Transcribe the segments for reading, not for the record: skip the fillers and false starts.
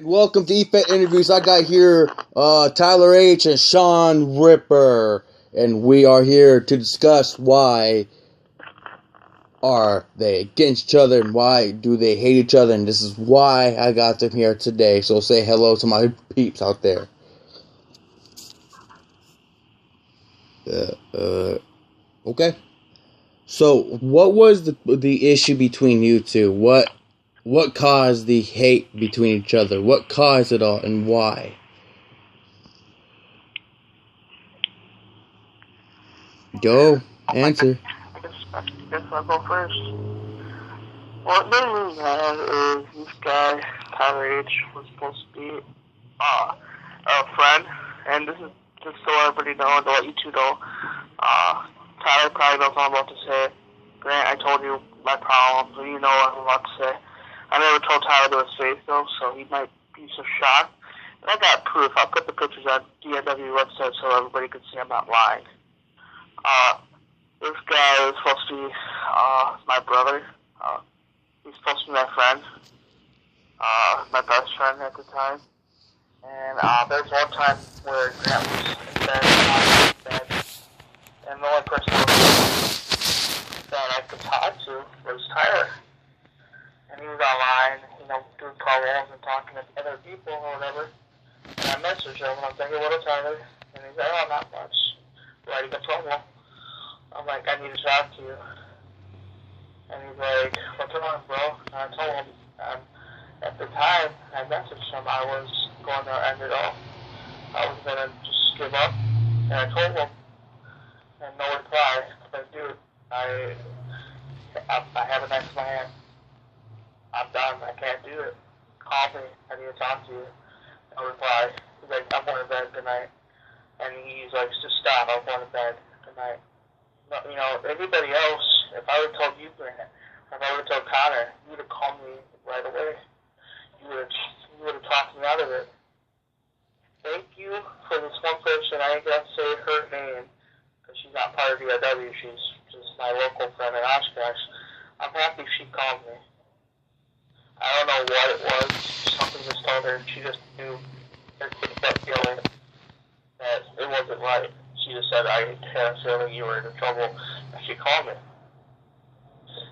Welcome to EFET Interviews. I got here Tyler H. and Shawn Ripper, and we are here to discuss why are they against each other and why do they hate each other, and this is why I got them here today. So say hello to my peeps out there. Okay. So what was the issue between you two? What caused the hate between each other? What caused it all, and why? Go answer. I guess I'll go first. What made me mad is this guy, Tyler H, was supposed to be a friend, and this is just so everybody knows, to let you two know. Tyler probably knows what I'm about to say. Grant, I told you my problem, so you know what I'm about to say. I never told Tyler to his face, though, so he might be so shocked. And I got proof. I'll put the pictures on DNW website so everybody can see I'm not lying. This guy is supposed to be my brother. He's supposed to be my friend, my best friend at the time. And there's one time where Grant was in bed, and I was in bed, and the only person that I could talk to was Tyler. And he was online, doing promos and talking to other people or whatever. And I messaged him, and I was like, hey, what up, Tyler? And he's like, oh, not much. Writing a promo. I'm like, I need to talk to you. And he's like, what's wrong, bro? And I told him, at the time, I messaged him, I was going to end it all. I was going to just give up. And I told him, and no reply. But dude, I have an X in my hand. I'm done. I can't do it. Call me. I need to talk to you. No reply. He's like, I'm going to bed. Good night. And he's like, just stop. I'm going to bed. Good night. Everybody else, if I would have told you, Grant, or if I would have told Connor, you would have called me right away. You would have talked me out of it. Thank you for this one person. I ain't going to say her name, because she's not part of DIW. She's just my local friend in Oshkosh. I'm happy she called me. I don't know what it was. Something just told her, and she just knew her gut feeling that it wasn't right. She just said, I had a feeling you were in trouble, and she called me.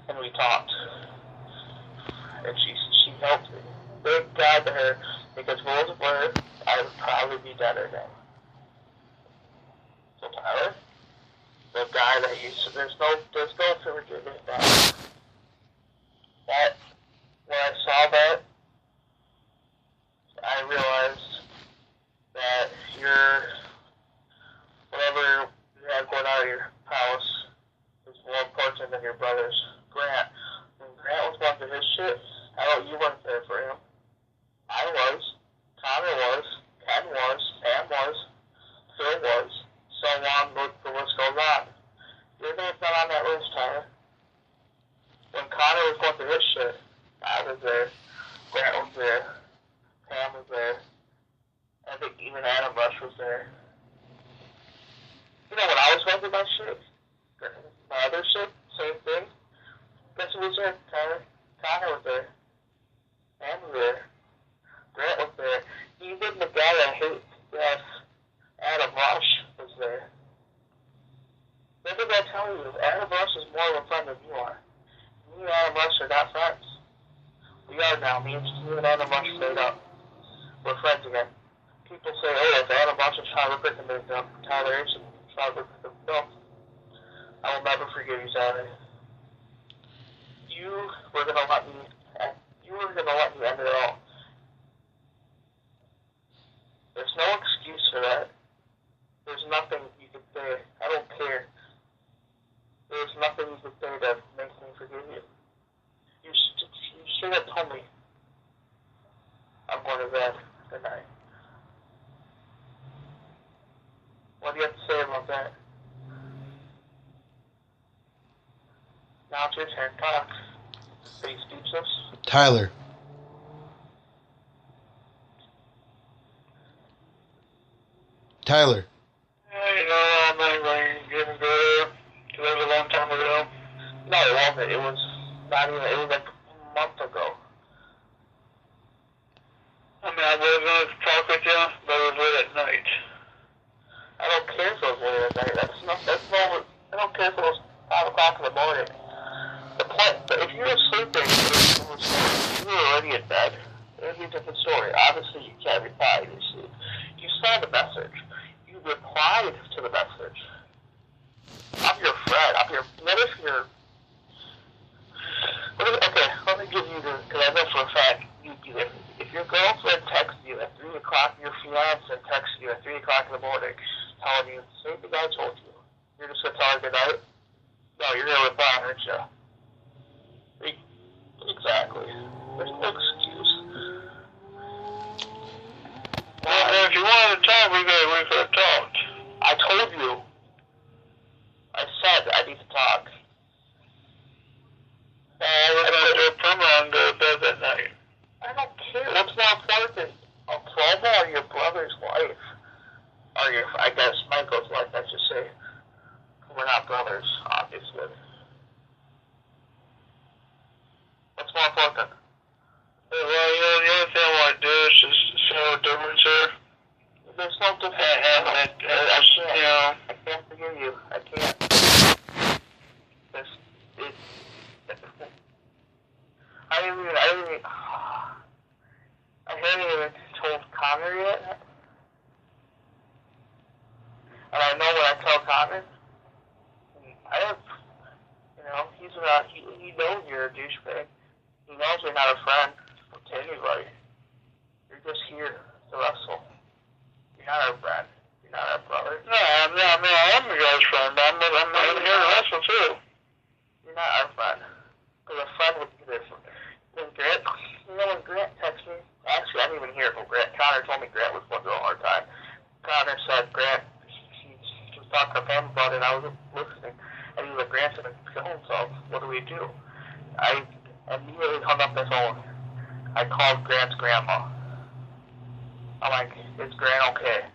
And we talked. And she helped me. Thank God to her, because if it wasn't for her, I would probably be dead right now. So Tyler, the guy that there's no forgiving that. When I saw that, I realized that whatever you have going on in your house is more important than your brother's. Grant, when Grant was going through his shit, I know you weren't there for him. I was. Connor was. Ken was. Pam was. Phil was. So on, the list goes on. Your name's not on that list, Tyler. When Connor was going through his shit, I was there. Grant was there. Pam was there. I think even Adam Rush was there. When I was going through my shit, my other shit, same thing. Guess who was there? Tyler. Connor was there. Pam was there. Grant was there. Even the guy I hate, yes, Adam Rush was there. What did I tell you? Adam Rush is more of a friend than you are. Me and Adam Rush are not friends. We are now. Me and Adam Rush stayed up. We're friends again. People say, oh, if Adam Rush and Shawn Ripper can make up, Tyler H and Shawn Ripper can no. I will never forgive you, Tyler. You were gonna let me end it all. There's no excuse for that. There's nothing you could say. I don't care. There's nothing you could say that makes me forgive you. You should have told me. I'm going to bed. Good night. What do you have to say about that? Now it's your turn. Talk. Are you speechless? Tyler. Tyler. I'm not going to get into it. It was a long time ago. No, it wasn't. It was not even. It was like a month ago. I mean, I was going to talk with you, but it was late at night. I don't care if it was late at night. I don't care if it was 5 o'clock in the morning. The point, but if you were sleeping, if you were already in bed, it would be a different story. Obviously, you can't reply in your sleep. You saw the message. You replied to the message. I'm your friend. What if you're, okay, let me give you because I know for a fact you'd be there. If your girlfriend texts you at 3 o'clock, your fiance texts you at 3 o'clock in the morning, telling you, same thing I told you, you're just going to tell her good night? No, you're going to reply, aren't you? Exactly. There's no excuse. Well, if you wanted to talk, we could have talked. I told you. I said I need to talk. We're going to do a promo and go to bed that night. I don't care. What's more important? A promo or your brother's wife? Or your, I guess, Michael's wife, I should say. We're not brothers, obviously. What's more important? Well, the only thing I want to do is just show a difference here. There's no difference. I can't forgive you. I can't. I haven't even told Connor yet. And I know when I tell Connor, he knows you're a douchebag. He knows you're not a friend to anybody. You're just here to wrestle. You're not our friend. You're not our brother. No, I am your guys' friend. I'm here to wrestle too. You're not our friend. Because a friend would be there for me. When Grant texted me, actually I didn't even hear it from Grant. Connor told me Grant was going through a hard time. Connor said Grant, he was talking to him about it, and I was listening. And he was like, Grant's going to kill himself. What do we do? I immediately hung up the phone. I called Grant's grandma. I'm like, is Grant okay?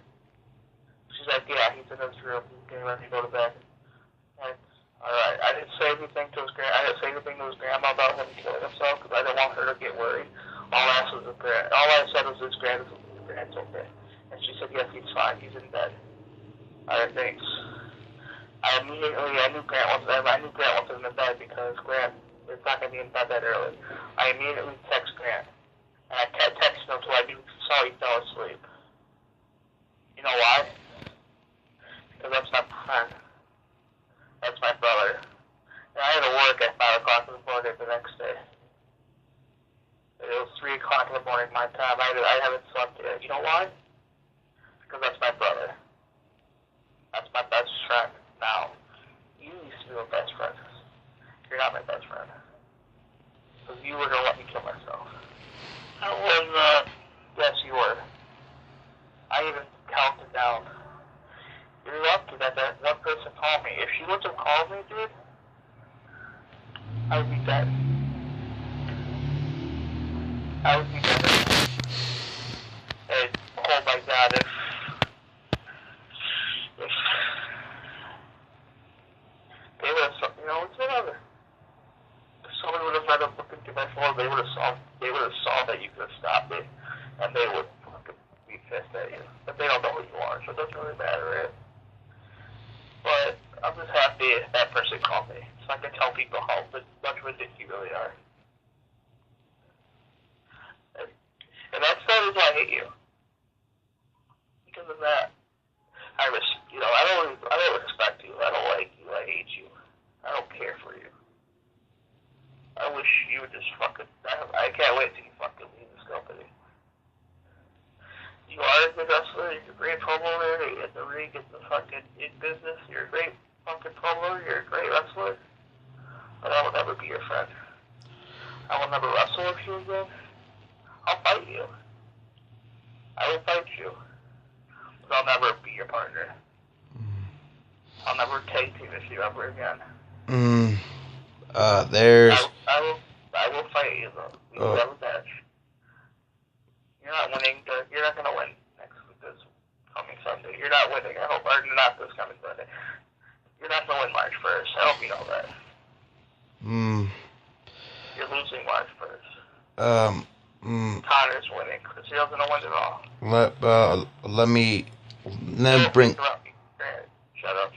She's like, yeah, he's in his room. He's getting ready to go to bed. And, alright, I didn't say anything to his grandma about him killing himself because I didn't want her to get worried. All I said was his Grant's okay. And she said, yes, he's fine. He's in bed. Alright, thanks. I knew Grant wasn't in bed because Grant is not going to be in bed that early. I immediately text Grant. And I kept texting him until I saw he fell asleep. You know why? Because that's my friend. That's my brother. And I had to work at 5 o'clock in the morning the next day. It was 3 o'clock in the morning my time. I haven't slept yet. You know why? Because that's my brother. That's my best friend. Now, you used to be my best friend. You're not my best friend. Because you were going to let me kill myself. I was not. Yes, you were. I even counted down. You're lucky that one person called me. If she wouldn't have called me, dude, I would be dead. I would be dead. And, oh my God, if they would have, it's whatever. If somebody would have tried to look into my phone, they would have saw that you could have stopped it, and they would fucking be pissed at you. But they don't know who you are, so it doesn't really matter, right? But I'm just happy that person called me, so I can tell people how much of a dick you really are. And that's the reason I hate you. Because of that. I don't respect you. I don't like you. I hate you. I don't care for you. I wish you would just fucking. I can't wait till you fucking leave this company. You are a good wrestler. You're a great promoter. You're in the ring, in the fucking in business. You're a great fucking promoter. You're a great wrestler. But I will never be your friend. I will never wrestle with you again. I'll fight you. I will fight you. But I'll never be your partner. I'll never tag team with you ever again. There's. I will fight you though. We will have a match. You're not winning. You're not gonna win this coming Sunday. You're not winning. I hope, or not this coming Sunday. You're not gonna win March 1st. I hope you know that. You're losing March 1st. Connor's winning. Because he doesn't wasn't a win at all. Let me bring. Shut up.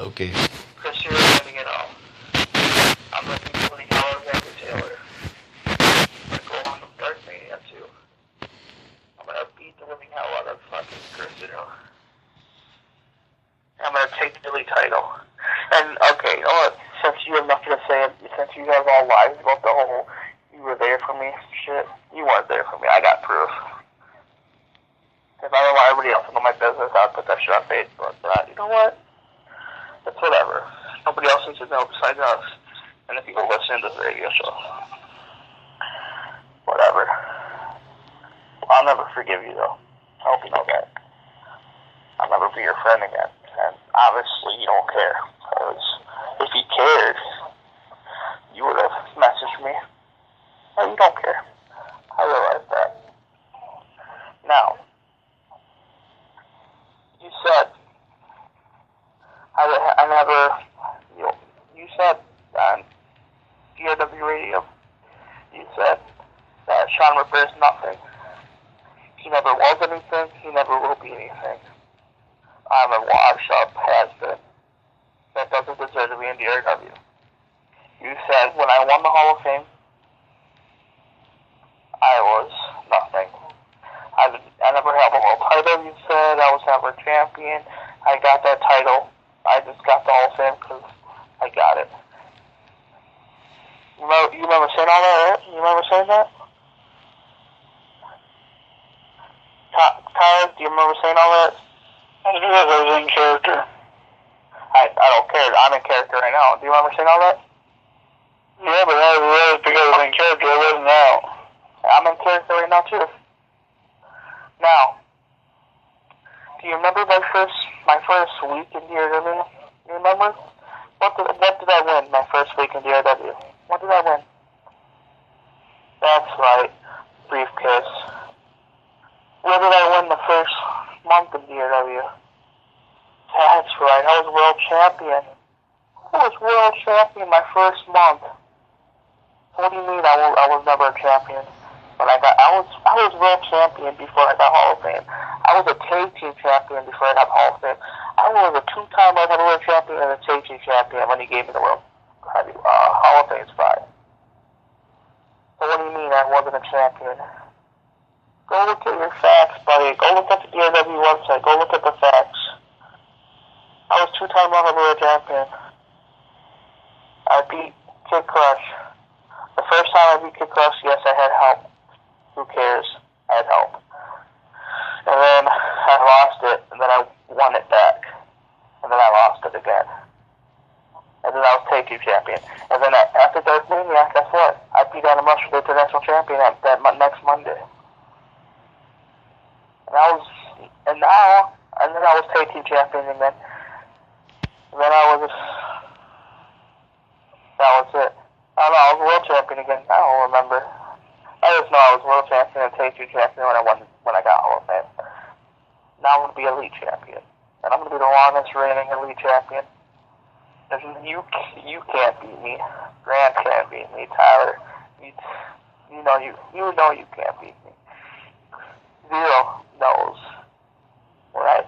Okay. Chris, you're winning it all. I'm looking for the Howard Walker Taylor. I'm gonna go on the Dark Mania too. I'm gonna beat the living hell out of fucking Chris, I'm gonna take the Billy title. And okay, you know what? Since you have nothing to say, since you guys all lied about the whole "you were there for me" shit, you weren't there for me. I got proof. If I didn't want everybody else to know my business, I'd put that shit on Facebook. But you know what? It's whatever. Nobody else needs to know besides us and the people listening to this radio show. Whatever. I'll never forgive you, though. I hope you know that. I'll never be your friend again. And obviously, you don't care. Because if you cared, you would have messaged me. No, you don't care. I realize that. Now, you said, I never, you said on DRW Radio, you said that Shawn Ripper is nothing. He never was anything, he never will be anything. I'm a wash-up has-been that doesn't deserve to be in DRW. You said when I won the Hall of Fame, I was nothing. I never held a world title, you said. I was never a champion. I got that title. I just got the Hall of Fame because I got it. You remember saying all that, right? You remember saying that? Tyler, do you remember saying all that? That's because I was in character. I don't care. I'm in character right now. Do you remember saying all that? Yeah, but that was because I was in character. I wasn't out. I'm in character right now, too. Now, do you remember my first week in DRW? You remember? What did I win my first week in DRW? What did I win? That's right. Briefcase. What did I win the first month of DRW? That's right. I was world champion. I was world champion my first month. What do you mean I was never a champion? But I was world champion before I got Hall of Fame. I was a tag team champion before I got Hall of Fame. I was a 2-time world heavyweight champion and a tag team champion when he gave me the world Hall of Fame spot. So what do you mean I wasn't a champion? Go look at your facts, buddy. Go look at the DRW website. Go look at the facts. I was 2-time world heavyweight champion. I beat Kid Crush. The first time I beat Kid Crush, yes, I had help. Who cares? I had help. And then I lost it, and then I won it back. And then I lost it again. And then I was tag team champion. And then after Dark Mania, guess what? I beat Adam Rush for the international champion that next Monday. And then I was tag team champion, and then that was it. I don't know, I was world champion again. I don't remember. I just know I was world champion and tag team champion when I got Hall of Fame. Now I'm going to be elite champion. And I'm going to be the longest reigning elite champion. You can't beat me. Grant can't beat me. Tyler, you know you can't beat me. Zero knows when I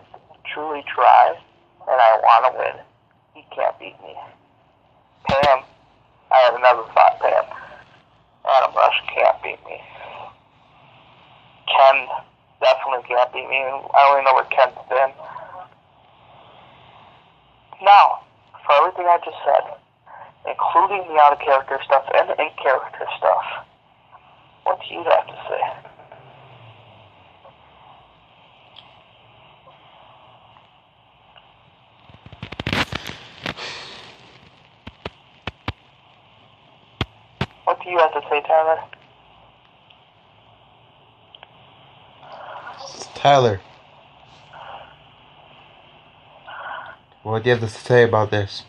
truly try and I want to win. He can't beat me. Pam, I have another thought, Pam. Adam Rush can't beat me. Ken definitely can't beat me. I don't even know where Ken's been. Now, for everything I just said, including the out-of-character stuff and the in-character stuff, what do you have to say? What do you have to say, Tyler? Tyler, what do you have to say about this?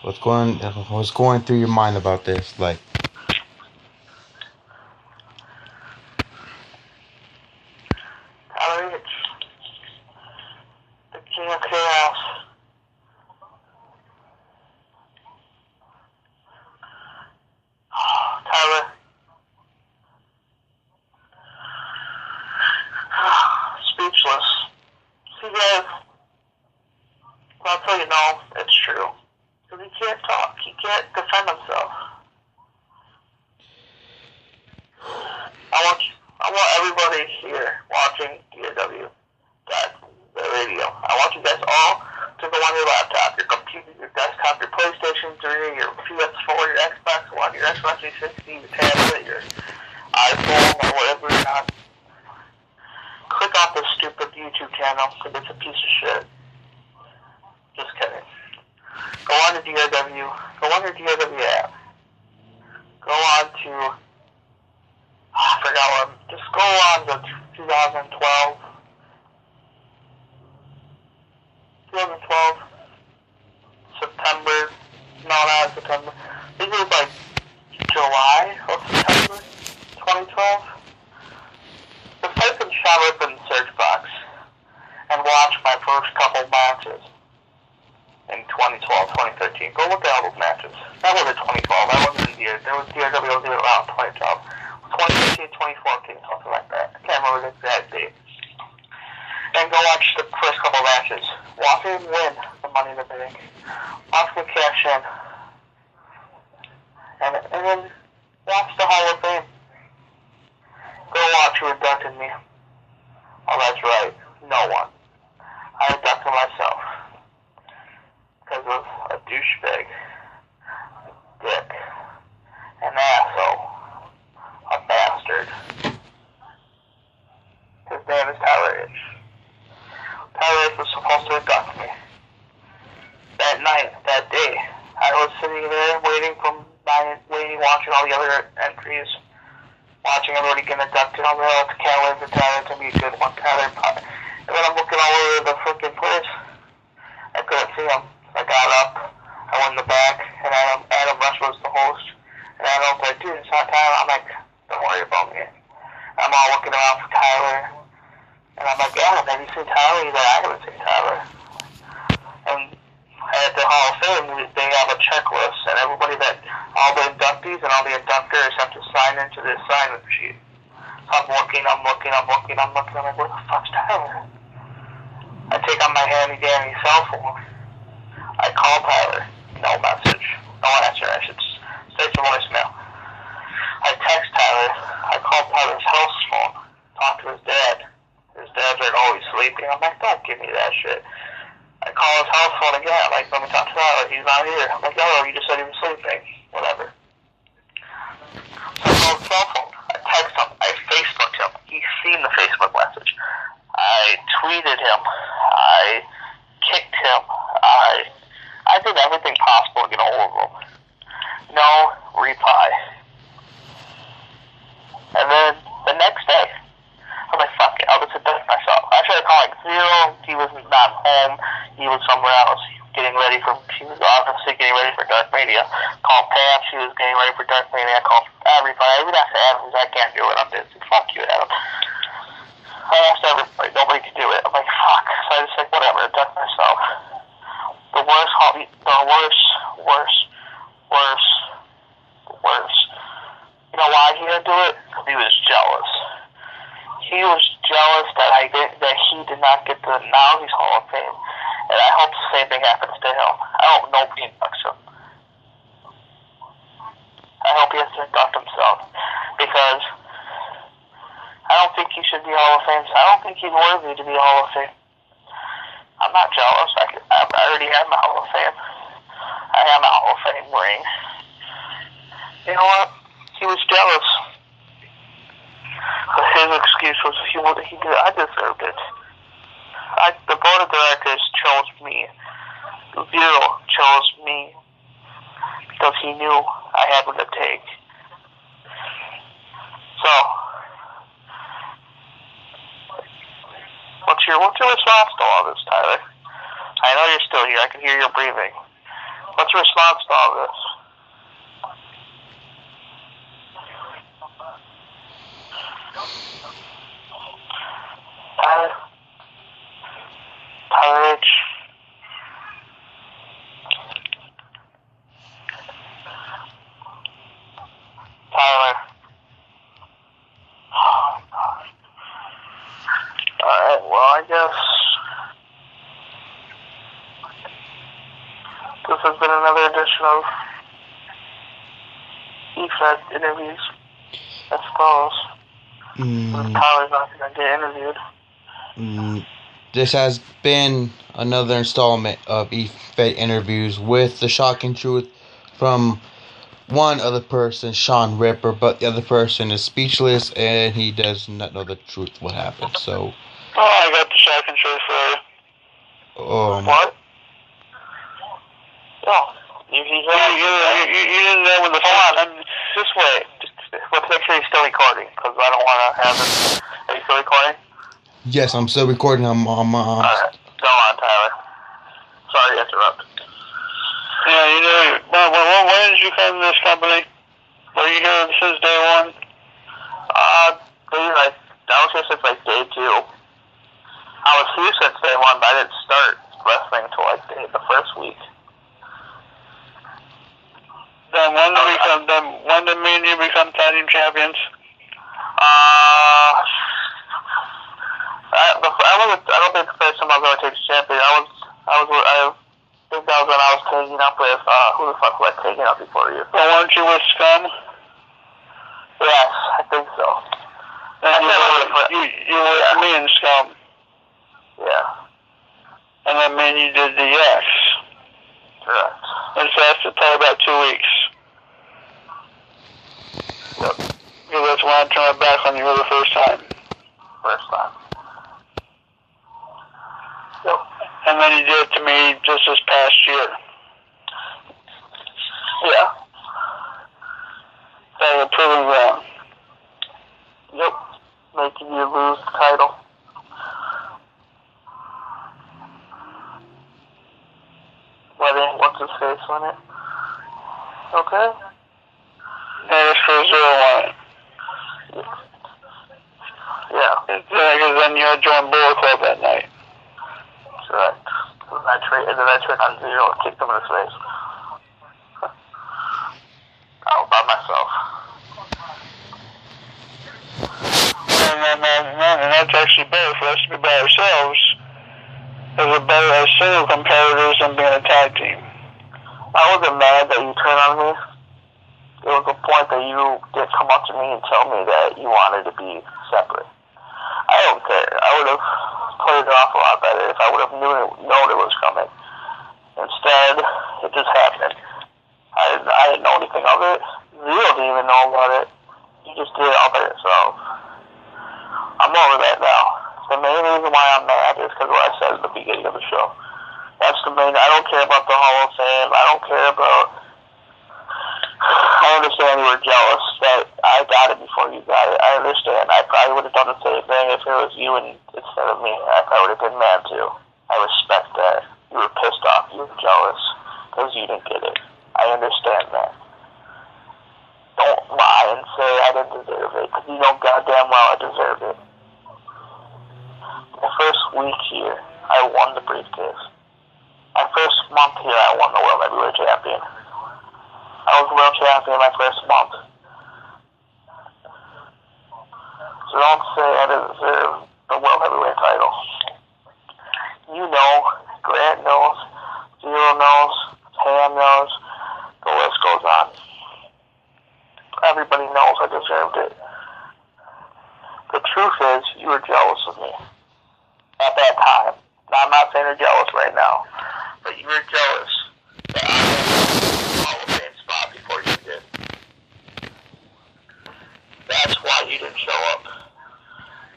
What's going through your mind about this? Like, Tyler, the King of Chaos. Tyler, want everybody here watching DRW, the radio. I want you guys all to go on your laptop, your computer, your desktop, your PlayStation 3, your PS4, your Xbox One, your Xbox 360, your tablet, your iPhone, or whatever you're on. Click off this stupid YouTube channel because it's a piece of shit. Just kidding. Go on to DRW. Go on your DRW app. Go on to... I forgot what. Just go on to 2012. 2012. September. No, not September. I think it was like July or September 2012. Just type in Shawn Ripper in the search box and watch my first couple matches in 2012, 2013. Go look at all those matches. That wasn't 2012. That wasn't the year. There was DRW was around 2012. 2013, 2014, something like that. I can't remember the exact date. And go watch the first couple matches. Watch him win the Money in the Bank. Watch him cash in. And then watch the Hall of Fame. Go watch who inducted me. Oh, that's right. No one. I inducted myself. Because of a douchebag. A dick. An asshole. A bastard. His name is Tyler H. Tyler H was supposed to induct me. That night, that day, I was sitting there waiting, watching all the other entries, watching everybody get inducted. I was like, I can't wait for Tyler to be a good one. Tyler, and then I'm looking all over the freaking place. I couldn't see him. I got up, I went in the back, and Adam Rush was the host. And Adam was like, dude, it's not Tyler. I'm like, don't worry about me. I'm all looking around for Tyler. And I'm like, Adam, have you seen Tyler? He's like, I haven't seen Tyler. And at the Hall of Fame, they have a checklist, and everybody all the inductees and all the inductors have to sign into this sign-in sheet. So I'm looking. I'm like, where the fuck's Tyler? I take out my handy-dandy cell phone. I call Tyler. No message. No answer. I should say to voicemail. I text Tyler. I call Tyler's house phone. Talk to his dad. His dad's like always sleeping. I'm like, don't give me that shit. I call his house phone again. I'm like, let me talk to Tyler. He's not here. I'm like, no, you just said he was sleeping. Whatever. So I call his cell phone. I text him. I Facebooked him. He's seen the Facebook message. I tweeted him. I kicked him. I did everything possible to get a hold of him. No reply. And then the next day, I'm like, fuck it, I'll just induct myself. I tried to call like Zero. He was not home. He was somewhere else. She was obviously getting ready for Dark Mania. Called Pam. She was getting ready for Dark Mania. I called everybody. I even asked Adam. I can't do it. I'm busy. Fuck you, Adam. I asked everybody. Nobody could do it. I'm like, fuck. So I just like, whatever, induct myself. The worst. You know why he didn't do it? Because he was jealous. He was jealous that he did not get the Nowsies Hall of Fame. And I hope the same thing happens to him. I hope nobody inducts him. I hope he has to induct himself. Because I don't think he should be Hall of Fame. I don't think he's worthy to be Hall of Fame. I'm not jealous. I already have my Hall of Fame. I have my Hall of Fame ring. You know what? He was jealous. His excuse was I deserved it. The board of directors chose me. Zero chose me because he knew I had what it take. So, what's your response to all this, Tyler? I know you're still here. I can hear you breathing. What's your response to all this? Tyler H. Tyler. Oh, God. Alright, well, I guess this has been another edition of EFED interviews, I suppose. Tyler's not going to get interviewed. This has been another installment of E-Fed Interviews with the shocking truth from one other person, Shawn Ripper, but the other person is speechless and he does not know the truth what happened. So, I got the shocking truth for you. What? No. You didn't know when the phone on. Just wait. Let's make sure he's still recording, because I don't want to have it. Are you still recording? Yes, I'm still recording. Alright. Go on, Tyler. Sorry to interrupt. Yeah, when did you come to this company? Were you here since day one? I was here since day 2. I was here since day 1, but I didn't start wrestling until the first week. Then when did me and you become tag team champions? I don't think the first time I was ever taking champion. I think that was when I was taking up with, who the fuck was I taking up before you? Well, weren't you with Scum? Yes, I think so. And you were with me and Scum. Yeah. And then me and you did the X. Correct. And so that's probably about 2 weeks. Yep. Because that's when I turned my back on you for the first time. First time. Yep. And then you did it to me just this past year. Yeah. That was proving wrong. Yep. Making you lose the title. Letting what's his face win it. Okay. Yeah, it's for 0-1. Yeah. Because then you had joined Bullet Club that night. Correct. And then I turned on 0 and kicked him in his face. All by myself. And that's actually better for us to be by ourselves. Because we're better as single competitors than being a tag team. I wasn't mad that you turned on me. It was the point that you did come up to me and tell me that you wanted to be separate. I don't care. I would have played it off a lot better if I would have known it was coming. Instead, it just happened. I didn't know anything of it. Zero didn't even know about it. You just did it all by yourself. I'm over that now. The main reason why I'm mad is because of what I said at the beginning of the show. That's the main. I don't care about the Hall of Fame. I don't care about. I understand you were jealous that I got it before you got it. I understand. I probably would have done the same thing if it was you instead of me. I probably would have been mad too. I respect that. You were pissed off. You were jealous because you didn't get it. I understand that. Don't lie and say I didn't deserve it, because you know goddamn well I deserve it. My first week here, I won the briefcase. My first month here, I won the World Heavyweight Champion. I was World Champion my first month. So don't say I didn't deserve the World Heavyweight title. You know, Grant knows, Zero knows, Pam knows, the list goes on. Everybody knows I deserved it. The truth is, you were jealous of me. At that time. Now, I'm not saying you're jealous right now, but you were jealous that I had the Hall of Fame spot before you did. That's why you didn't show up.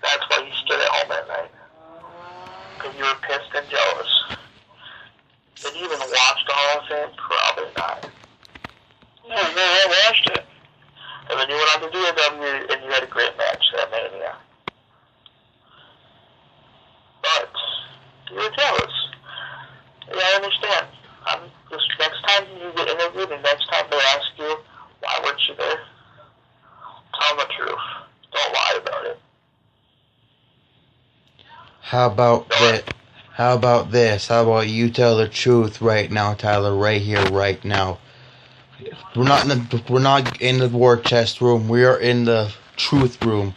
That's why you stood at home at night. Because you were pissed and jealous. Did you even watch the Hall of Fame? Probably not. No, I watched it. And then you went on to DFW and you had a great match at Mania. But you were jealous. Yeah, I understand. Next time you get interviewed and next time they ask you, why weren't you there? Tell them the truth. Don't lie about it. How about that? How about this? How about you tell the truth right now, Tyler? Right here, right now. We're not in the war chest room. We are in the truth room.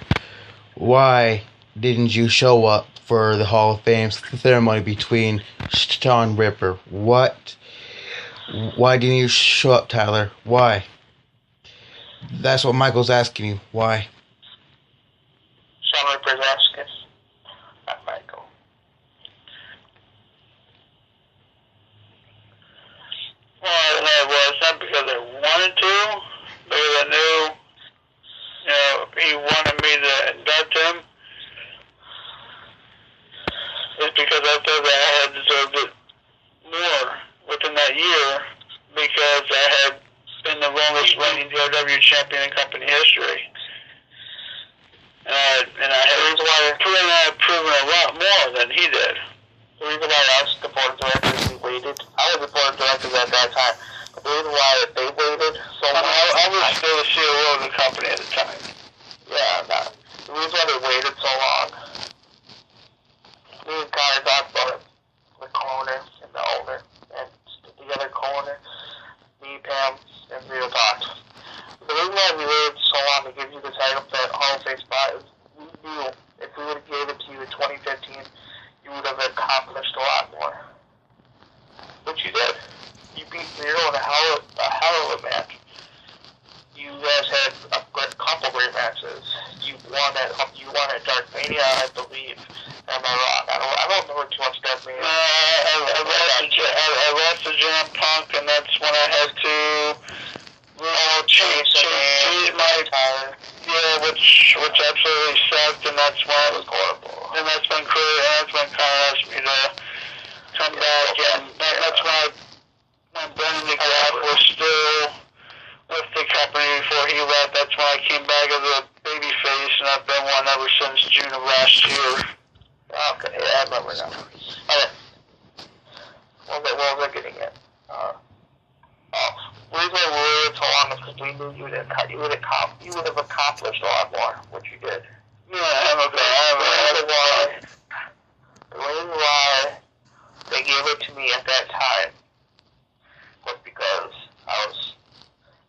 Why didn't you show up for the Hall of Fame ceremony between Shawn Ripper? What? Why didn't you show up, Tyler? Why? That's what Michael's asking you. Why? Shawn Ripper's asking. Not Michael. Well, it wasn't because I wanted to, because I knew, he wanted me to induct him. It's because I thought that I had deserved it more within that year, because I had been the longest reigning GVD champion in company history. And I had proven a lot more than he did. The reason why I asked the board of directors we waited, I was the board of directors at that time. The reason why they waited so long, I was still the CEO of the company at the time. Yeah, no. The reason why they waited so long, me and Connor talked about it, the co-owner and the owner, and the other co-owner, me, Pam, and Zero talked. The reason why we waited so long to give you the title for Hall of Fame spot is we knew if we would have gave it to you in 2015, you would have accomplished a lot more. Which you did. You beat Zero in a hell of a match. You guys had a couple great matches. You won at Dark Mania, I believe. Am I wrong? I don't remember too much Dark Mania. I lost to Jam Punk, and that's when I had to change my attire. Yeah, which absolutely sucked, and that's when it was horrible. And that's when Connor asked me to come back, and that's when Brendan McGrath was still with the company before he left. That's when I came back as a babyface, and I've been one ever since June of last year. Okay, yeah, I remember now. Okay. What was I getting at? The reason why we waited so long is because we knew you would have accomplished a lot more, which you did. Yeah, the reason why they gave it to me at that time was because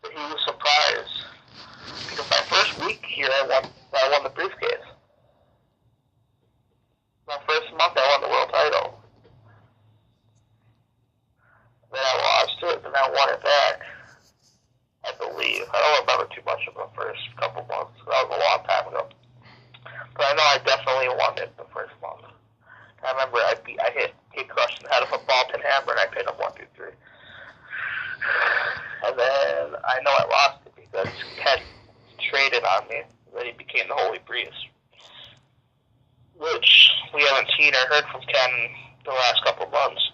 he was surprised. Because my first week here, I won the briefcase. My first month, I won the world title. Then I lost it, then I won it back. I believe. I don't remember too much of the first couple months. That was a long time ago. But I know I definitely won it the first month. I remember I hit Crush in the head of a ball pin hammer, and I pinned him 1, 2, 3. And then I know I lost it because Ken traded on me. Then he became the Holy Priest, which we haven't seen or heard from Ken the last couple months.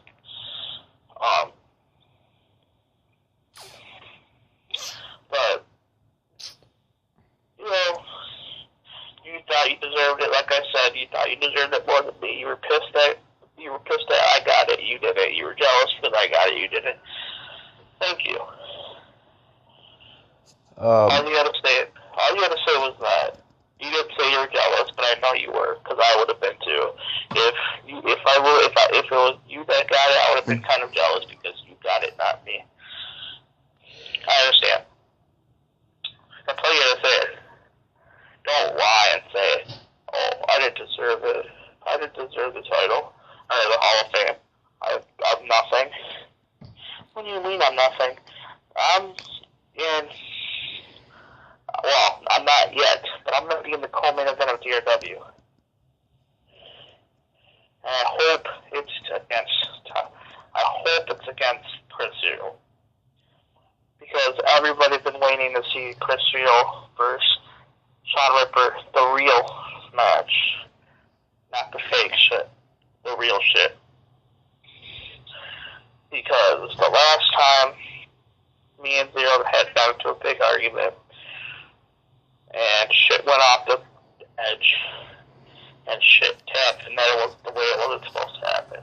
But you thought you deserved it. Like I said, you thought you deserved it more than me. You were pissed that I got it. You did it. You were jealous because I got it. You did it. Thank you. All you had to say was that. You didn't say you were jealous, but I know you were, because I would have been too. If it was you that got it, I would have been kind of jealous because you got it, not me. I understand. That's all you gotta say. Don't lie and say, "Oh, I didn't deserve it. I didn't deserve the title or the Hall of Fame. I'm nothing." What do you mean I'm nothing? I'm not yet, but I'm going to be in the co-main event of DRW. And I hope it's against Chris Zero. Because everybody's been waiting to see Chris Zero versus Shawn Ripper, the real match. Not the fake shit. The real shit. Because the last time me and Zero had got into a big argument, and shit went off the edge, and shit tapped, and that was the way it wasn't supposed to happen.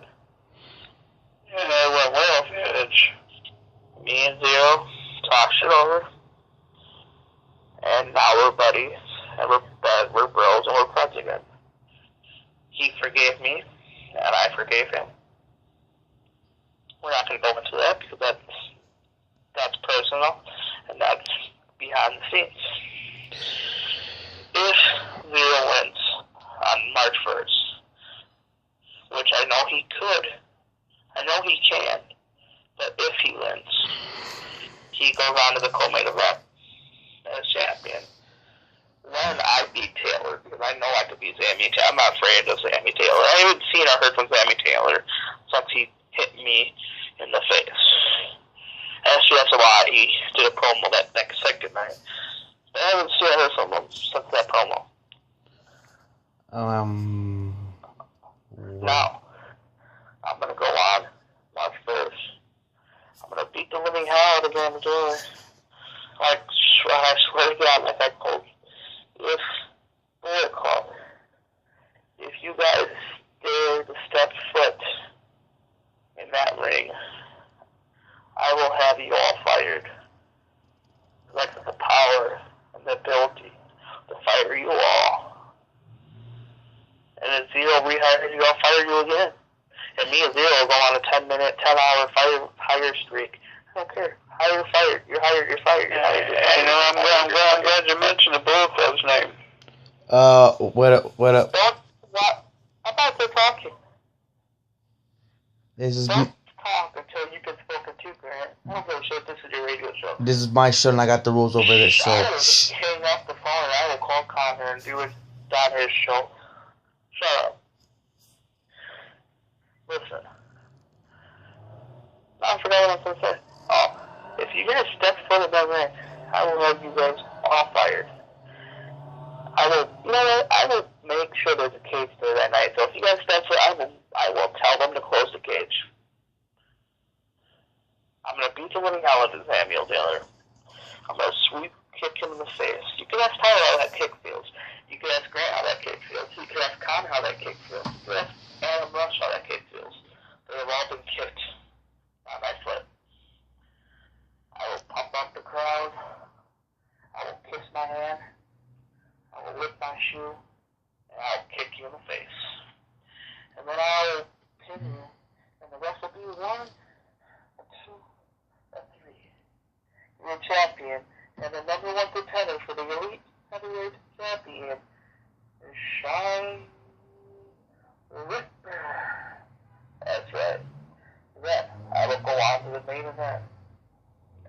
And it went way off the edge. Me and Zero talked shit over, and now we're buddies, and we're bros, and we're friends again. He forgave me, and I forgave him. We're not going to go into that because that's personal, and that's behind the scenes. If Zero wins on March 1st, which I know he could, I know he can, but if he wins, he goes on to the co-main event as champion. Then I beat Taylor, because I know I could beat Sammy Taylor. I'm not afraid of Sammy Taylor. I haven't seen or heard from Sammy Taylor since he hit me in the face. Actually, that's why he did a promo that second night. I haven't seen or heard from him since that promo. Now, I'm going to go on March 1st. I'm going to beat the living hell out of Van Taylor. Like, I swear to God, like I told you. If you guys dare to step foot in that ring, I will have you all fired. Like the power and the ability to fire you all. And then Zero rehires you, I'll fire you again. And me and Zero will go on a 10-hour fire streak. I don't care. Hire, fired. You're hired. You're fired. You're hired. You know, I'm glad you mentioned the Bullet Club's name. What up? I'm about to talk to you. Don't talk until you've been spoken to, Grant. I don't give a shit. This is your radio show. This is my show, and I got the rules over this show. I will hang up the phone, and I will call Connor and do it on his show. Shut up. Listen. I forgot what I was going to say. Oh, if you're going to step foot in that ring, I will have you guys all fired. I will make sure there's a cage there that night. So if you guys step foot, I will tell them to close the cage. I'm going to beat the living hell out of Samuel Taylor. I'm going to kick him in the face. You can ask Tyler how that kick feels. You can ask Grant how that kick feels. You can ask Connor how that kick feels. You can ask Adam Rush how that kick feels. They have all been kicked by my foot. I will pump up the crowd. I will kiss my hand. I will lift my shoe. And I will kick you in the face. And then I will pin you. And the rest will be 1, 2, 3. You're a champion. And the number 1 contender for the Elite Heavyweight Champion is Shawn Ripper. That's right. Then I will go on to the main event.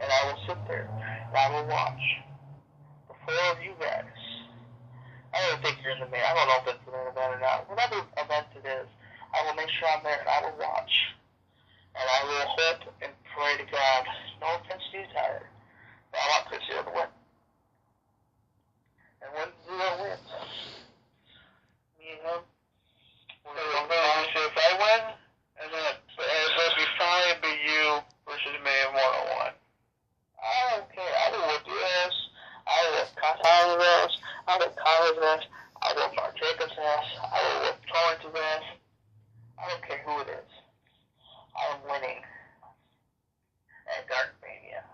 And I will sit there. And I will watch the 4 of you guys. I don't think you're in the main. I don't know if it's the main event or not. Whatever event it is, I will make sure I'm there and I will watch. And I will hope and pray to God. No offense to you, Tyler. But I want Chris Zero to win. And when Zero wins, me and him, we're going to go. If I win, and then it'll be fine, it'll be you versus me in 1-on-1. I don't care. I will whip your ass. I will whip Tyler's ass. I will whip Tyler's ass. I will whip Mark Jacobs' ass. I will whip Torrance's ass. I don't care who it is. I am winning at Dark Mania.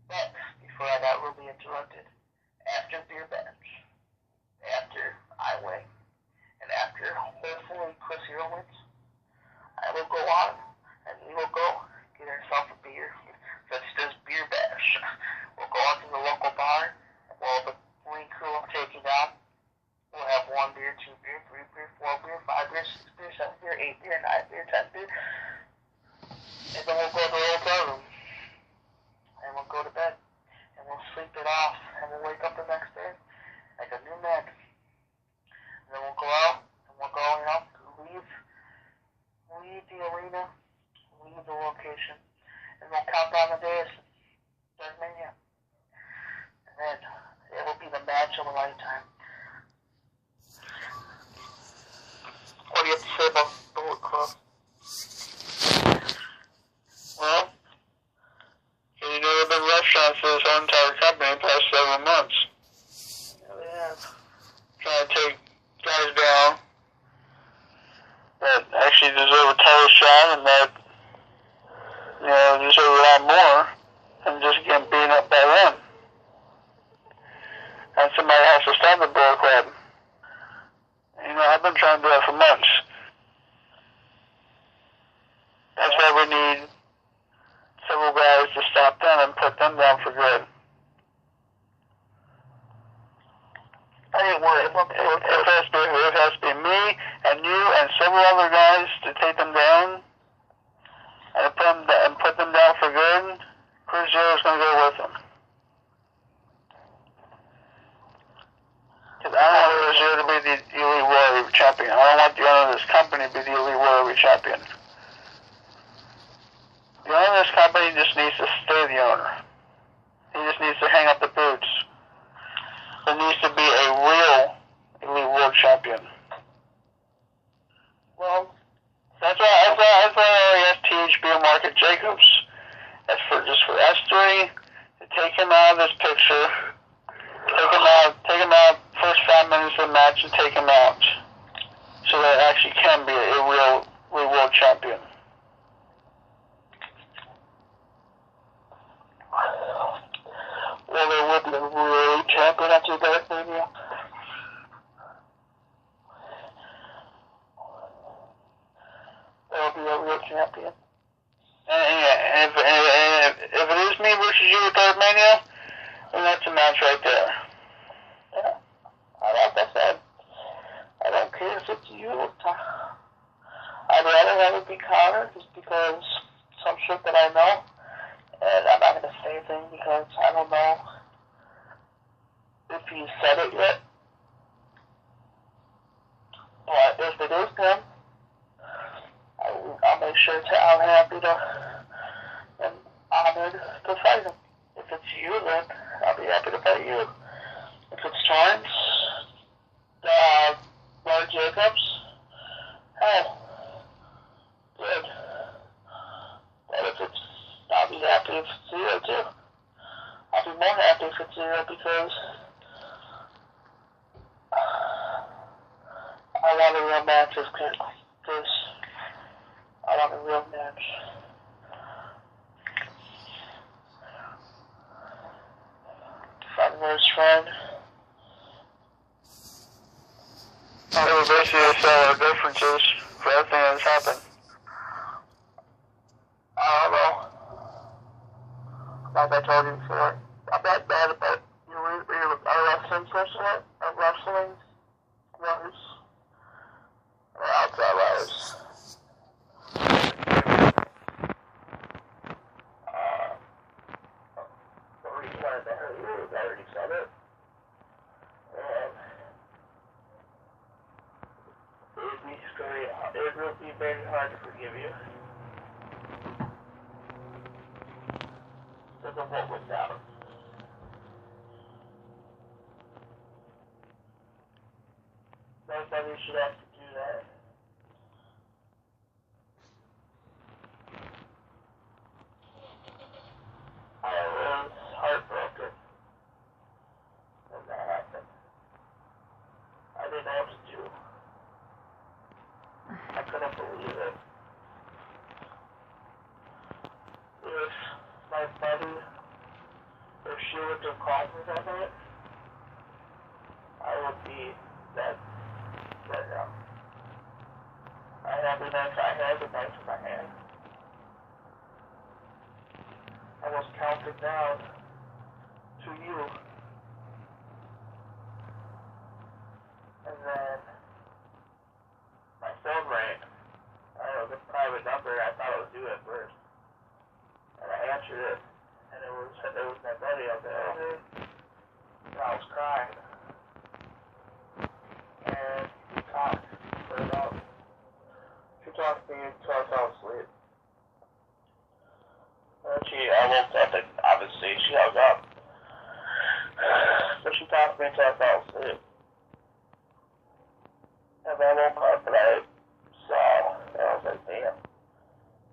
But before I got rudely interrupted, after Beer Bench, after I win, and after hopefully Chris Hero wins, I will go on and we will go get ourselves a beer. That's just Beer Bash. We'll go out to the local bar. While the wing crew I'm taking on, we'll have 1 beer, 2 beer, 3 beer, 4 beer, 5 beer, 6 beer, 7 beer, 8 beer, 9 beer, 10 beer. And then we'll go to the hotel room. And we'll go to bed. And we'll sleep it off. And we'll wake up the next day like a new man. And then we'll go out. And we'll go, leave the arena. Leave the location. And we'll count down the days. Dark Mania. And then it will be the match of a lifetime. What do you have to say about Bullet Club? Well, you know, they've been restaurants for this whole entire company the past several months. Yeah, we have. Trying to take guys down that actually deserve a title shot and that, you know, deserve a lot more than just getting beaten up by them. And somebody has to stop the Bullet Club. You know, I've been trying to do that for months. That's why we need several guys to stop them and put them down for good. I ain't worried about the Bullet Club. It has to be me and you and several other guys to take them down and put them down for good. Chris Zero's going to go with them. Because I don't want to consider to be the Elite Warrior Champion. I don't want the owner of this company to be the Elite Warrior Champion. The owner of this company just needs to stay the owner. He just needs to hang up the boots. There needs to be a real Elite World Champion. Well, that's why I asked THB Market Jacobs. That's just for S3 to take him out of this picture. Take him out first 5 minutes of the match and take him out. So that it actually can be a real world champion. Well, there will be a real champion after that, maybe. There will be a real champion. And if it is me versus you at Dark Mania, then that's a match right there. Yeah. Like I said, I don't care if it's you. I'd rather have it be Connor just because some shit that I know. And I'm not going to say anything because I don't know if he said it yet. But if it is him, I'll make sure I'm happy and honored to fight him. If it's you, then I'll be happy to fight you. If it's Torrance, Lord Jacobs, hell, good. But if it's, I'll be happy if it's Zero too. I'll be more happy if it's Zero because I want a real match with Chris. I want a real match. Friend versus friend. I think we basically just saw our differences for everything that's happened. I don't know. Like I told you before, I'm not bad about your wrestling person, wrestling runners, or outside runners. I already said it. And it will be very hard to forgive you. Because of what went down. Nobody should have to do that. I was heartbroken when that happened. I didn't know what to do. I couldn't believe it. If my buddy, if she would have called me that night, I would be dead right now. I had the knife in my hand. I was counted down to you. And then my phone rang. I was a private number. I thought it was you at first. And I answered it. And it was my buddy up there. And I was crying. And we talked for about. She talked to me until I fell asleep. I woke up and obviously she hung up. But she talked to me until I fell asleep. And then I woke up and I saw, and I was like, damn.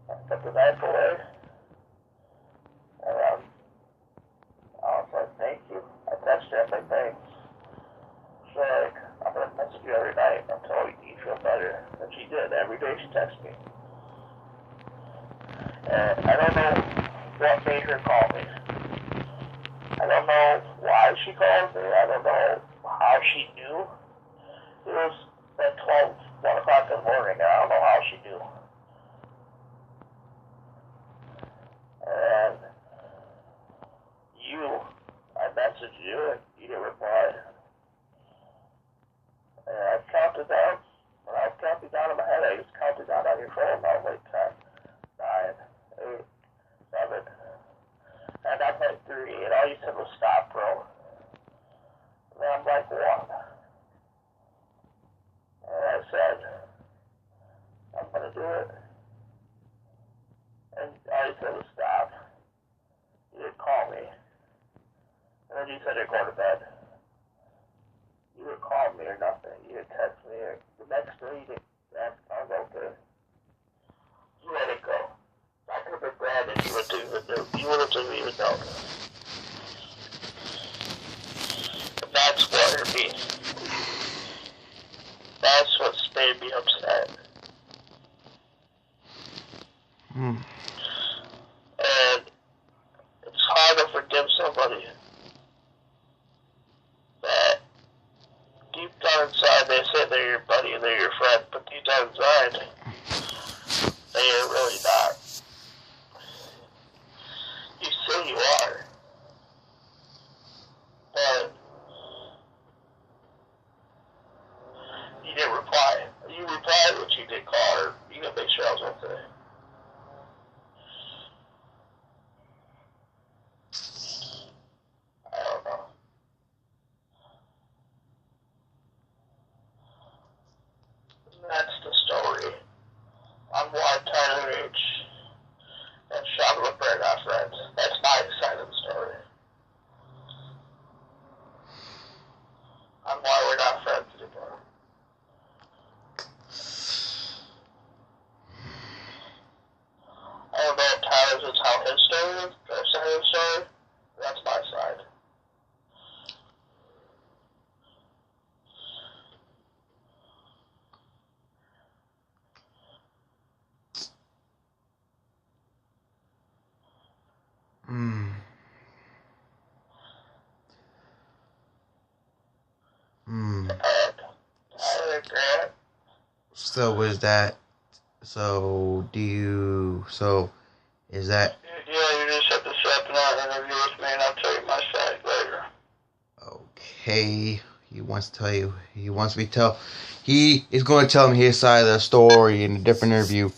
I put the knife away. And I was like, thank you. I texted her, I was like, thanks. She's like, I'm going to message you every night until you feel better. And she did. Every day she texted me. And I don't know what made her call me. I don't know why she called me. I don't know how she knew. It was at 1 o'clock in the morning. I don't know how she knew. And I messaged you and you didn't reply. And I counted down. When I was counting down in my head, I just counted down on your phone. I was like 10, 9, 8, 7. And I'm like 3, and all you said was stop, bro. And then I'm like 1. That's what's made me upset. And it's hard to forgive somebody that deep down inside they say they're your buddy and they're your friend, but deep down inside they are really not. You say you are, but you didn't reply. You replied, but you didn't call her. You didn't make sure I was okay. I don't know. That's the story on why Tyler H. and Shawn Ripper are not friends. That's my side of the story. On why we're not friends anymore. I don't know if Tyler's will tell his story, their side of the story. That's my side. Tyler Grant. So is that? So do you? So is that? Yeah, you just have to set up an interview with me, and I'll tell you my side later. Okay. He wants to tell you. He wants me to tell. He is going to tell me his side of the story in a different interview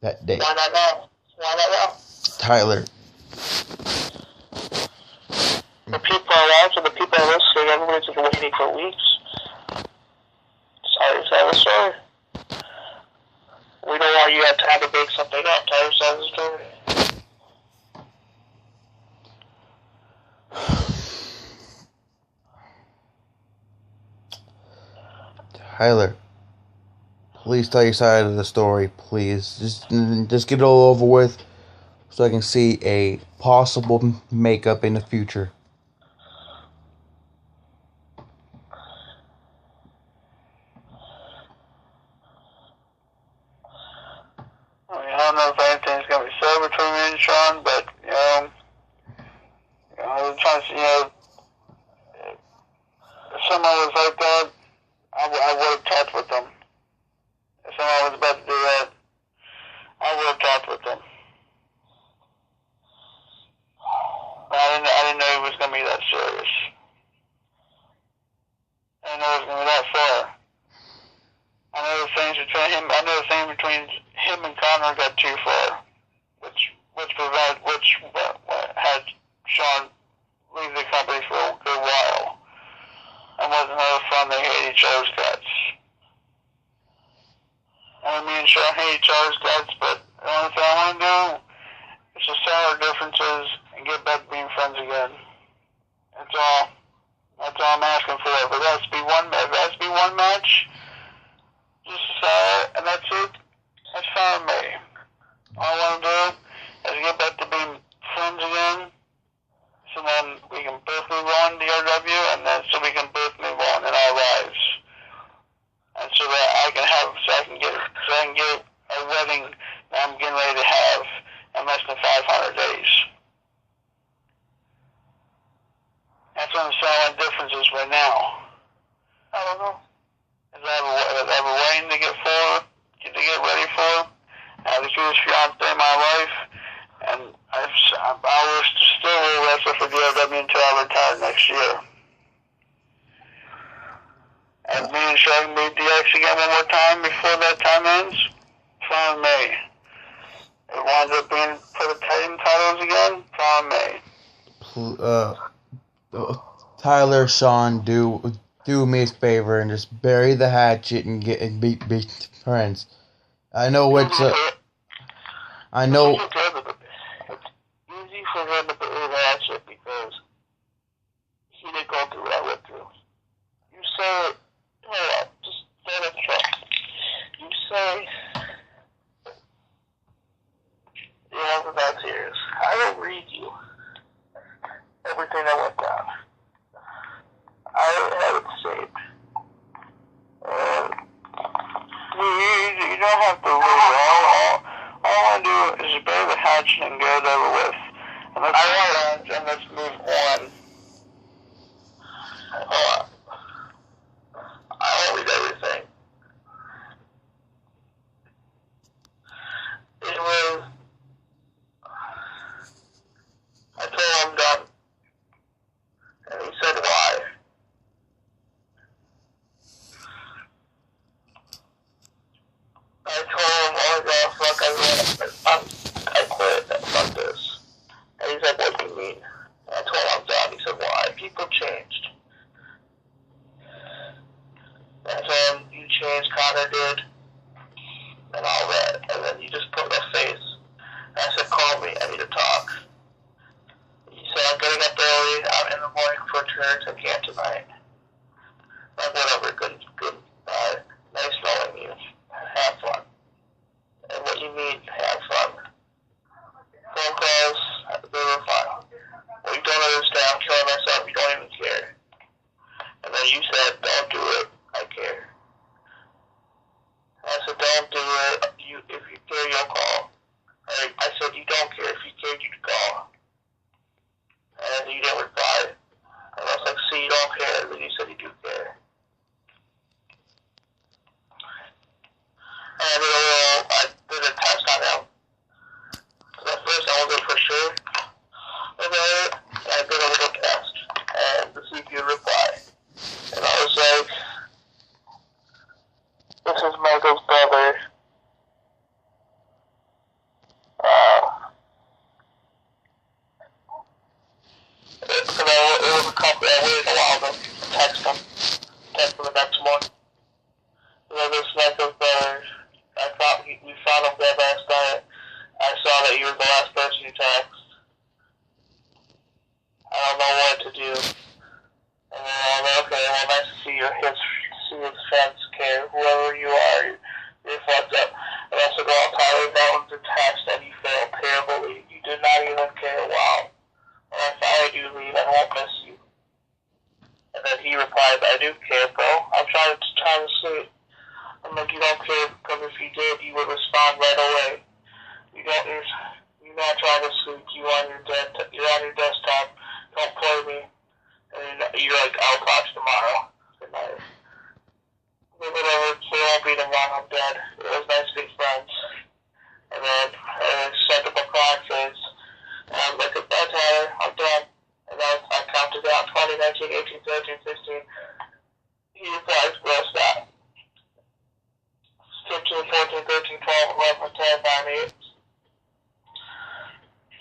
that day. Why not now? Why not now? Tyler. The people are watching, the people are listening, everybody's been waiting for weeks. Tyler's side of the story. We don't want you to have to make something up. Tyler's side of the story. Tyler, please tell your side of the story, please. Just get it all over with so I can see a possible makeup in the future. I don't know if anything's going to be said between me and Shawn, but, I'm trying to, if someone was like that, I would have talked with them. If someone was about to do that, I would have talked with them. But I didn't know he was going to be that serious. I didn't know it was going to be that far. I know the things between him and Connor got too far, which had Shawn leave the company for a good while. And wasn't no fun. They hate each other's guts. And me and Shawn hate each other's guts, but the only thing I want to do is to settle our differences and get back to being friends again. That's all. That's all I'm asking for. But it has to be one match. Just to settle it, and that's it. That's fine with me. All I want to do is get back to being friends again. So then we can both move on to RW, and then so we can both move on in our lives, and so that I can get a wedding that I'm getting ready to have in less than 500 days. That's what I'm saying. The difference is right now. I don't know. Is I have a wedding to get ready for. I have the cutest fiance in my life, and I will still wrestle for DRW until I retire next year. And me and Shawn meet DX again one more time before that time ends. Fine with me. If it winds up being for the Titan titles again, fine with me. Tyler, Shawn, do me a favor and just bury the hatchet and be friends. I know it's I know. It's easy for him to bury the hatchet because he didn't go through what I went through. You say, hold on, just stand up strong. You say, you have about tears. I will read you everything that went down. I have it saved. don't have to leave. All I want to do is bury the hatch and get it over with. And let's move on. Hold on. I won't read everything. It was... I told him I'm done. And he said, why? I told him, oh god, fuck, I quit, fuck this. And he's like, what do you mean? And I told him I'm done. He said, why? People changed. And I told him, you changed, Connor did, and all that. And then you just put a face. And I said, call me, I need to talk. He said, I'm getting up early, I'm in the morning for church, I can't tonight. Like, whatever, good, nice knowing you. Have fun. And what you mean, have fun? Phone calls, they were fun. Well, you don't understand, I'm killing myself, you don't even care. And then you said, don't do it, I care. And I said, don't do it, if you care, you'll call. And I said, you don't care, if you care, you'd call. And you didn't reply. And I was like, see, you don't care, and then you said you do care. And I did a test on him. At first I wasn't for sure about it. I did a little test and to see if you'd reply. And I was like, this is Michael's brother. Because it was a couple, I waited a while to text him the next morning. You know, this Michael's brother, I thought we found him there last night. I saw that you were the last person you text. I don't know what to do. And then I was like, okay, well, nice to see his friends care. Whoever you are, you're fucked up. And also go on Tyler, that was the text that you failed terribly. You did not even care. Wow. And I finally do leave, I won't miss you. And then he replied, I do care, bro. I'm trying to sleep. I'm like, you don't care, because if you did, you would respond right away. You're not trying to sleep. You're on your desktop. Don't play me. And you're like, I'll talk tomorrow. Good night. Whatever. So it won't be tomorrow. I'm dead. It was nice to be friends. And then I sent up a clock face. And I'm like, goodbye, Tyler. I'm done. And then I counted down 20, 19, 18, 13, 16. He replies, bro, stop. 15, 14, 13, 12, 11, 10, 9, 8.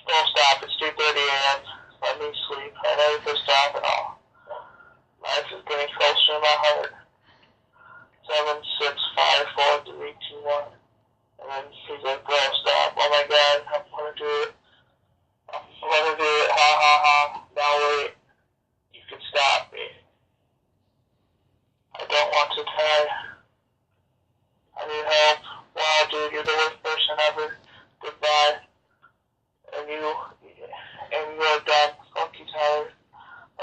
Don't stop, it's 2:30 a.m. Let me sleep. I know you're pissed off and all. Life is getting closer to my heart. 7, 6, 5, 4, 3, 2, 1. And then he's like, bro, stop. Oh my god, I'm gonna do it. I'm gonna do it. Ha ha ha. Now wait. You can stop me. I don't want to die. I need help. Wow, dude, you're the worst person ever. Goodbye. And you are done. Fuck you, Tyler. I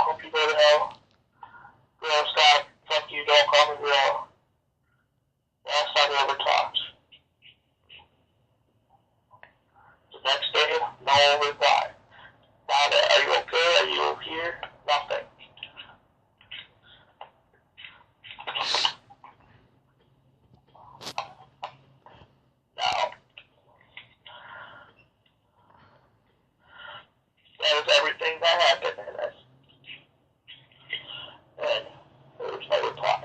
hope you go to hell. Girl, stop. Fuck you, don't call me girl. Last time we ever talked. The next day, no reply. Not a, are you okay? Are you here? Nothing. Now, that was everything that happened, and there was no reply.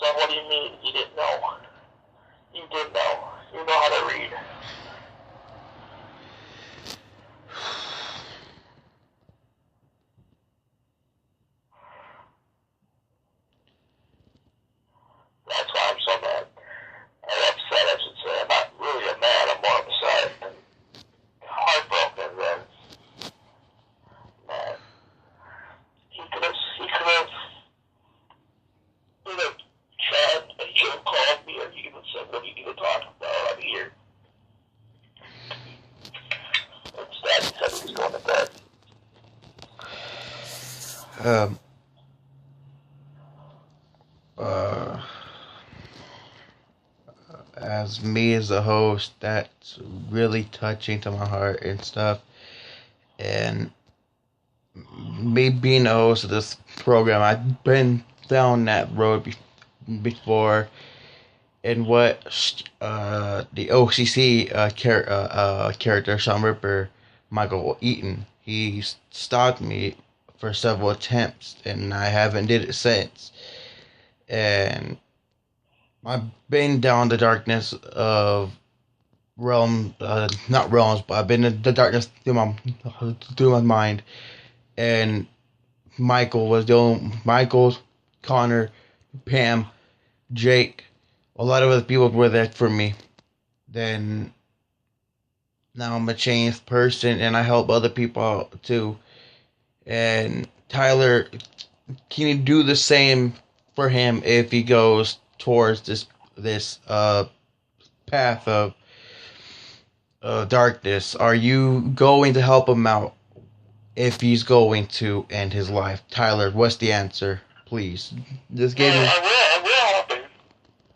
So what do you mean you didn't know? You did know. You know how to read. That's why I'm so mad. I'm upset, I should say. I'm not really mad, I'm more upset and heartbroken than mad. He could have chat, and he could have called me, and he could have said, what are you going to talk about? I'm here. Instead, he said he was going to bed. as me as a host, that's really touching to my heart and stuff. And me being a host of this program, I've been down that road before. And what the OCC character, Shawn Ripper, Michael Eaton, he stopped me for several attempts, and I haven't did it since. And I've been down the darkness of not realms, but I've been in the darkness through my mind. And Michael, Connor, Pam, Jake, a lot of other people were there for me. Then now I'm a changed person, and I help other people out too. And Tyler, can you do the same for him if he goes towards this path of darkness? Are you going to help him out if he's going to end his life? Tyler, what's the answer? Please, just give me. I will help him.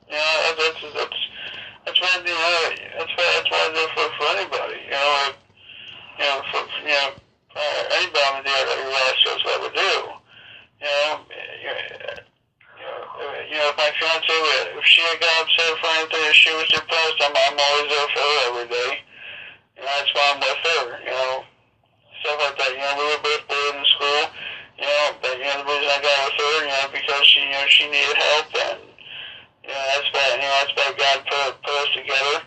You know, that's what I do. That's what I do for anybody. Anybody on the reality shows I would do. If my fiance, if she got upset for anything, if she was depressed, I'm always there for her every day. That's why I'm with her. Stuff like that. We were both bullied in school. But the reason I got with her, because she needed help, and that's why God put us together.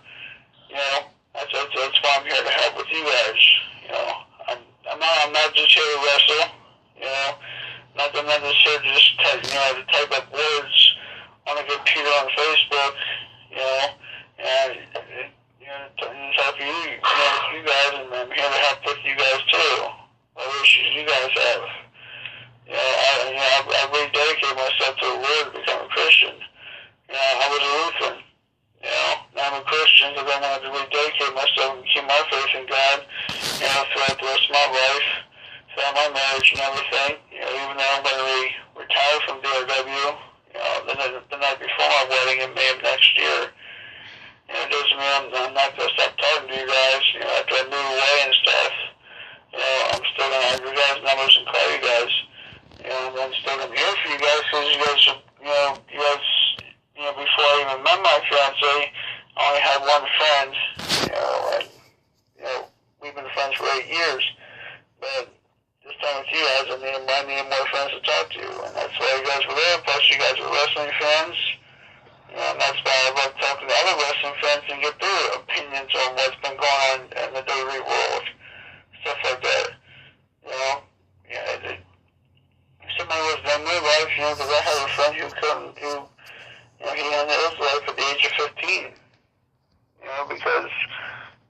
That's why I'm here to help with you guys. I'm not just here to wrestle. I'm not just here to just type up words on a computer on Facebook. And help you guys, and I'm here to help with you guys too. What issues you guys have. I really dedicated myself to the Lord to become a Christian. I was a Lutheran. Now I'm a Christian because I wanted to rededicate myself and keep my faith in God, throughout the rest of my life, throughout my marriage and everything. Even though I'm going to retire from DRW, the night before my wedding in May of next year. It doesn't mean I'm not going to stop talking to you guys, after I move away and stuff. I'm still going to have your guys' numbers and call you guys. I'm still going to be here for you guys because you guys before I even met my fiance, I only had one friend, and, we've been friends for 8 years. But this time with you guys, I need more friends to talk to, and that's why you guys were there. Plus, you guys are wrestling fans. And that's why I love talking to other wrestling fans and get their opinions on what's been going on in the WWE world. Stuff like that. If somebody was done their life, because I have a friend who he ended his life at the age of 15. Because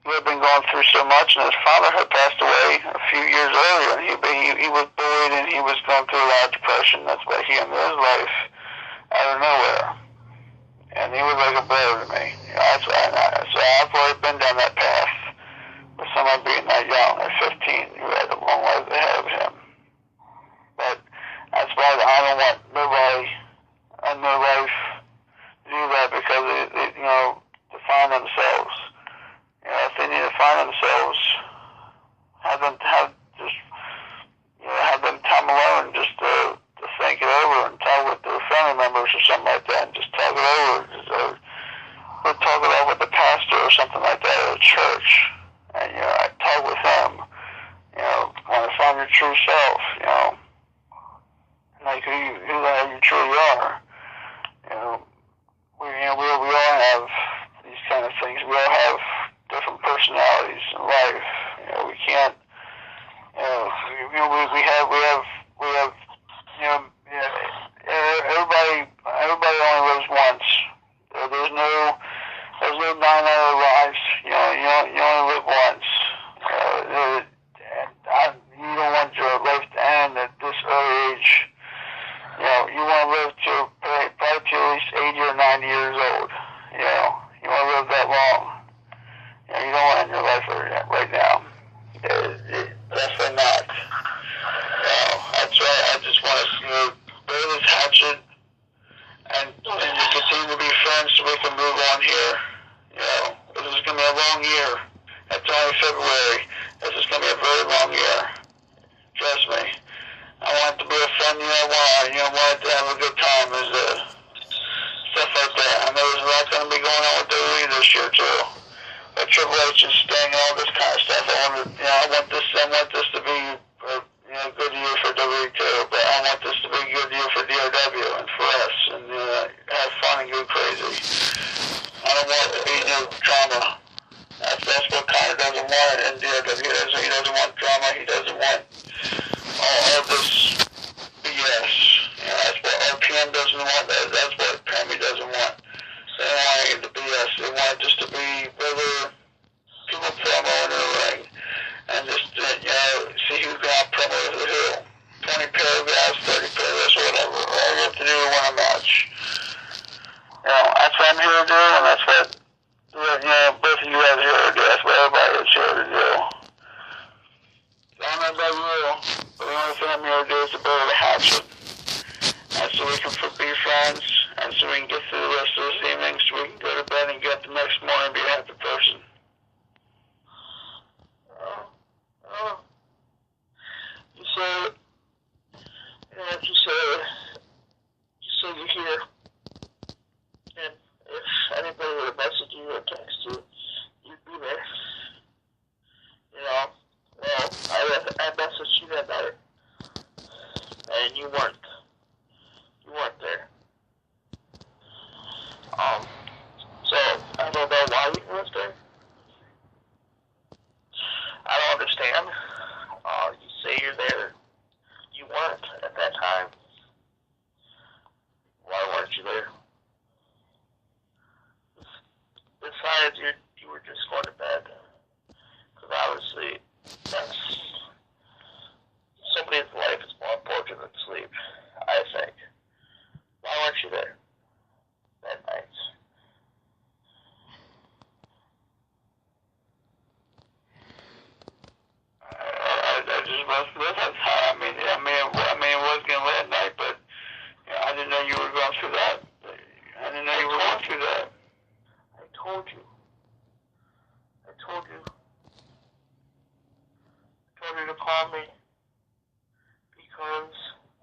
he had been going through so much, and his father had passed away a few years earlier, and he was bullied, and he was going through a lot of depression. That's why he ended his life out of nowhere. And he was like a brother to me. So I've already been down that path with someone being that young at 15 who had a long life ahead of him. But that's why I don't want nobody in their life to do that because to find themselves. If they need to find themselves, have them time alone just to think it over and talk with their family members or something like that, and just talk it over, or talk it over with the pastor or something like that at a church, and I talk with them, want to find your true self, like who you truly are. We all have these kind of things. We all have different personalities in life. We can't. We have. Everybody only lives once. There's no 9 other lives. You only live once. And you don't want your life to end at this early age. You want to live to probably to at least 80 or 90 years old. You want to live that long. You don't want to end your life right now. Definitely not. That's right. I just want to bury this hatchet and continue to be friends so we can move on here. long year. It's only February. This is going to be a very long year. Trust me. I want it to be a fun year. I want to have a good time. Stuff like that. I know there's a lot going to be going on with WWE this year too. But Triple H and Sting and all this kind of stuff. I want this to be a good year for WWE too. But I want this to be a good year for DOW and for us, and have fun and go crazy. I don't want it to be drama. That's what Connor doesn't want in DOW. He doesn't want drama. He doesn't want all this BS. That's what RPM doesn't want. That's what Pammy doesn't want. They don't want any of the BS. They want it just to be regular people promo in the ring. And just, see who's going to promo who. 20 paragraphs, 30 paragraphs, whatever. All you have to do is win a match. That's what I'm here to do, and that's what, both of you guys are here to do. That's what everybody is here to do. So I don't know about you, but the only thing I'm here to do is to build a hatchet. And so we can be friends, and so we can get through the rest of this evening, so we can go to bed and get up the next morning and be a happy person. You say you're here, and if anybody would have messaged you or text you, you'd be there. Well, I messaged you that night, and you weren't there. So I don't know why you weren't there. I don't understand. You say you're there. You weren't at that time. Why weren't you there? Besides, you were just going to bed. Because obviously, somebody's life is more important than sleep, I think. Why weren't you there that night? I just wasn't there that time. It was getting late at night, but I didn't know you were going through that. I didn't know you were going through that. I told you to call me because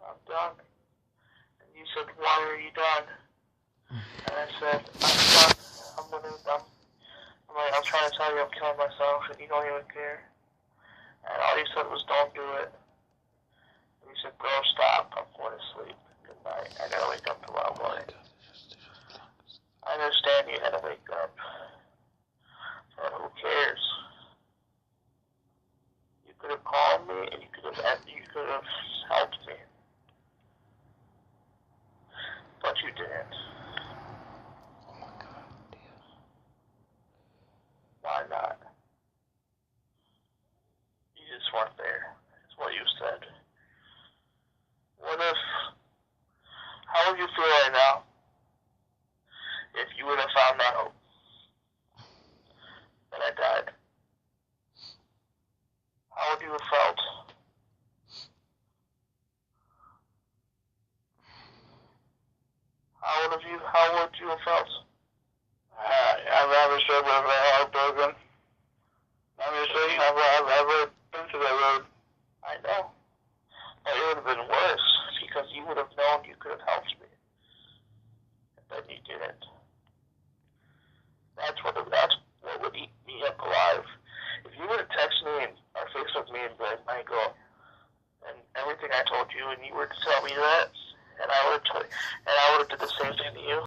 I'm done. And you said, why are you done? And I said, I'm done. I'm trying to tell you I'm killing myself, and you don't even care. And all you said was, don't do it. And you said, bro, stop. I'm going to sleep. Good night. I gotta wake up tomorrow morning. I understand you had to wake up. But who cares? You could have called me, and you could have helped me. But you didn't. Oh my God, dear. Why not? You just weren't there. That's what you said. How would you feel right now if you would have found out that I died? How would you have felt? How would you have felt? I've obviously been heartbroken. Obviously, I've been through that road. I know. But it would have been worse because you would have known you could have helped me. But you didn't. That's what would eat me up alive. If you would have texted me or Facebook me and been like, Michael, and everything I told you, and you were to tell me that, and I would have did the same thing to you.